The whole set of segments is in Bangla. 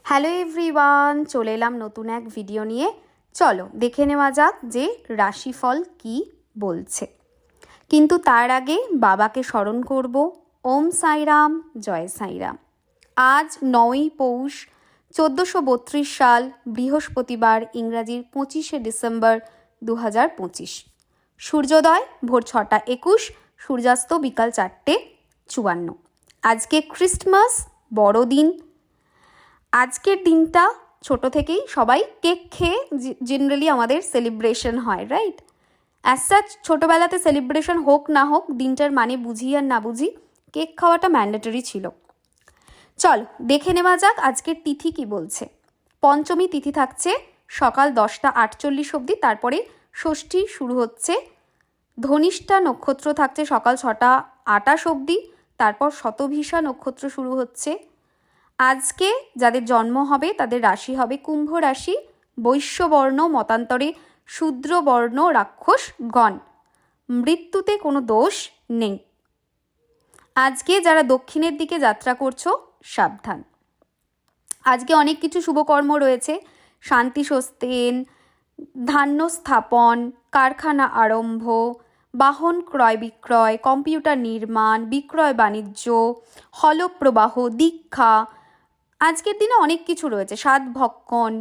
হ্যালো এভরিওয়ান, চলে এলাম নতুন এক ভিডিও নিয়ে। চলো দেখে নেওয়া যাক যে রাশিফল কি বলছে। কিন্তু তার আগে বাবাকে স্মরণ করব। ওম সাইরাম, জয় সাইরাম। আজ 9ই পৌষ 1432 সাল, বৃহস্পতিবার, ইংরাজির 25শে ডিসেম্বর 2025। সূর্যোদয় ভোর 6টা 21, সূর্যাস্ত বিকাল 4টে 54। আজকে ক্রিসমাস, বড়দিন। আজকের দিনটা ছোট থেকেই সবাই কেক খেয়ে জেনারেলি আমাদের সেলিব্রেশন হয়, রাইট? অ্যাজ সাচ ছোটোবেলাতে সেলিব্রেশন হোক না হোক, দিনটার মানে বুঝি আর না বুঝি, কেক খাওয়াটা ম্যান্ডেটরি ছিল। চল দেখে নেওয়া যাক আজকের তিথি কি বলছে। পঞ্চমী তিথি থাকছে সকাল 10টা 48 অবধি, তারপরে ষষ্ঠী শুরু হচ্ছে। ধনিষ্ঠা নক্ষত্র থাকছে সকাল 6টা 28 অবধি, তারপর শতভিষা নক্ষত্র শুরু হচ্ছে। আজকে যাদের জন্ম হবে তাদের রাশি হবে কুম্ভ রাশি, বৈশ্যবর্ণ, মতান্তরে শূদ্রবর্ণ রাক্ষসগণ। মৃত্যুতে কোনো দোষ নেই। আজকে যারা দক্ষিণের দিকে যাত্রা করছো সাবধান। আজকে অনেক কিছু শুভকর্ম রয়েছে। শান্তি সস্তেন, ধান্য স্থাপন, কারখানা আরম্ভ, বাহন ক্রয় বিক্রয়, কম্পিউটার নির্মাণ, বিক্রয় বাণিজ্য, হলপ্রবাহ, দীক্ষা। আজকের দিনে অনেক কিছু রয়েছে। সাধভক্ষণ,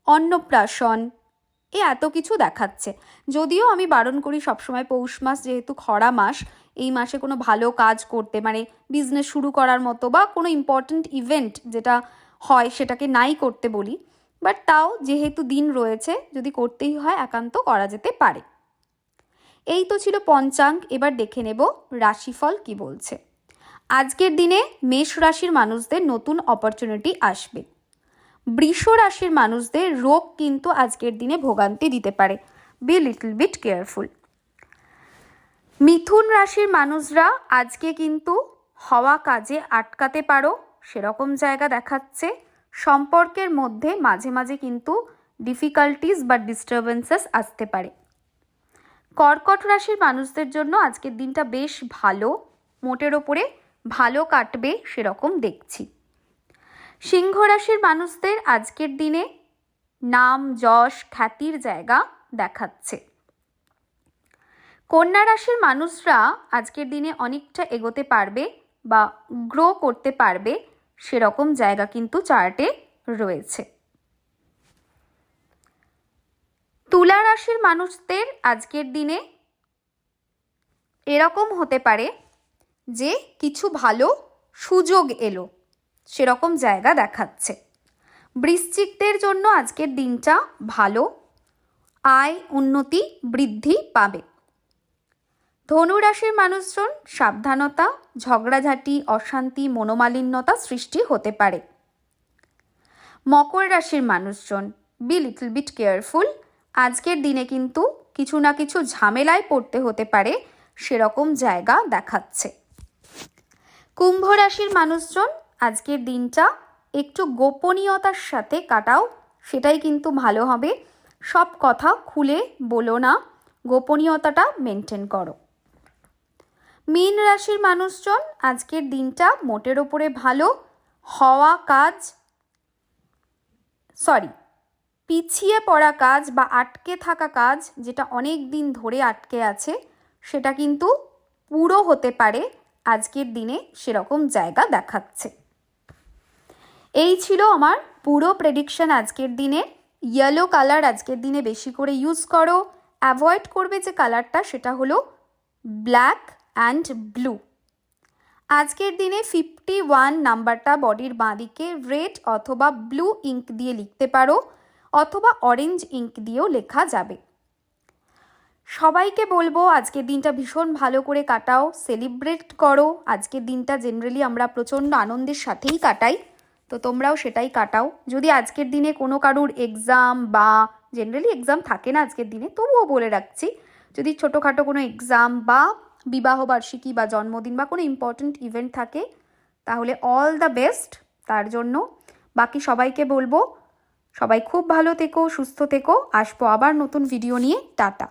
অন্নপ্রাশন, এত কিছু দেখাচ্ছে। যদিও আমি বারণ করি সবসময়, পৌষ মাস যেহেতু খরা মাস, এই মাসে কোনো ভালো কাজ করতে, মানে বিজনেস শুরু করার মতো বা কোনো ইম্পর্ট্যান্ট ইভেন্ট যেটা হয় সেটাকে নাই করতে বলি। বাট তাও যেহেতু দিন রয়েছে, যদি করতেই হয় একান্ত করা যেতে পারে। এই তো ছিল পঞ্চাঙ্গ। এবার দেখে নেব রাশিফল কি বলছে। আজকের দিনে মেষ রাশির মানুষদের নতুন অপরচুনিটি আসবে। বৃষ রাশির মানুষদের রোগ কিন্তু আজকের দিনে ভোগান্তি দিতে পারে। Be little bit careful. মিথুন রাশির মানুষরা আজকে কিন্তু হওয়া কাজে আটকাতে পারো, সেরকম জায়গা দেখাচ্ছে। সম্পর্কের মধ্যে মাঝে মাঝে কিন্তু ডিফিকাল্টিস বা ডিস্টারবেন্সেস আসতে পারে। কর্কট রাশির মানুষদের জন্য আজকের দিনটা বেশ ভালো, মোটের ওপরে ভালো কাটবে সেরকম দেখছি। সিংহ রাশির মানুষদের আজকের দিনে নাম যশ খ্যাতির জায়গা দেখাচ্ছে। কন্যা রাশির মানুষরা আজকের দিনে অনেকটা এগোতে পারবে বা গ্রো করতে পারবে, সেরকম জায়গা কিন্তু চার্টে রয়েছে। তুলা রাশির মানুষদের আজকের দিনে এরকম হতে পারে যে কিছু ভালো সুযোগ এলো, সেরকম জায়গা দেখাচ্ছে। বৃশ্চিকদের জন্য আজকের দিনটা ভালো, আয় উন্নতি বৃদ্ধি পাবে। ধনু রাশির মানুষজন সাবধানতা, ঝগড়াঝাঁটি, অশান্তি, মনোমালিন্যতা সৃষ্টি হতে পারে। মকর রাশির মানুষজন বি লিটল বিট কেয়ারফুল। আজকের দিনে কিন্তু কিছু না কিছু ঝামেলায় পড়তে হতে পারে, সেরকম জায়গা দেখাচ্ছে। কুম্ভ রাশির মানুষজন আজকের দিনটা একটু গোপনীয়তার সাথে কাটাও, সেটাই কিন্তু ভালো হবে। সব কথা খুলে বলো না, গোপনীয়তাটা মেনটেন করো। মীন রাশির মানুষজন আজকের দিনটা মোটের ওপরে ভালো। পিছিয়ে পড়া কাজ বা আটকে থাকা কাজ, যেটা অনেক দিন ধরে আটকে আছে, সেটা কিন্তু পুরো হতে পারে আজকের দিনে, সেরকম জায়গা দেখাচ্ছে। এই ছিল আমার পুরো প্রেডিকশন আজকের দিনে। ইয়েলো কালার আজকের দিনে বেশি করে ইউজ করো। অ্যাভয়েড করবে যে কালারটা, সেটা হলো ব্ল্যাক অ্যান্ড ব্লু। আজকের দিনে 51 নাম্বারটা বডির বাঁদিকে রেড অথবা ব্লু ইঙ্ক দিয়ে লিখতে পারো, অথবা অরেঞ্জ ইঙ্ক দিয়েও লেখা যাবে। সবাইকে বলবো আজকের দিনটা ভীষণ ভালো করে কাটাও, সেলিব্রেট করো। আজকের দিনটা জেনারেলি আমরা প্রচণ্ড আনন্দের সাথেই কাটাই, তো তোমরাও সেটাই কাটাও। যদি আজকের দিনে কোনো কারুর এক্সাম বা জেনারেলি এক্সাম থাকে না আজকের দিনে, তবুও বলে রাখছি, যদি ছোটোখাটো কোনো এক্সাম বা বিবাহবার্ষিকী বা জন্মদিন বা কোনো ইম্পর্ট্যান্ট ইভেন্ট থাকে, তাহলে অল দ্য বেস্ট তার জন্য। বাকি সবাইকে বলবো সবাই খুব ভালো থেকো, সুস্থ থেকো। আসবো আবার নতুন ভিডিও নিয়ে। টাটা।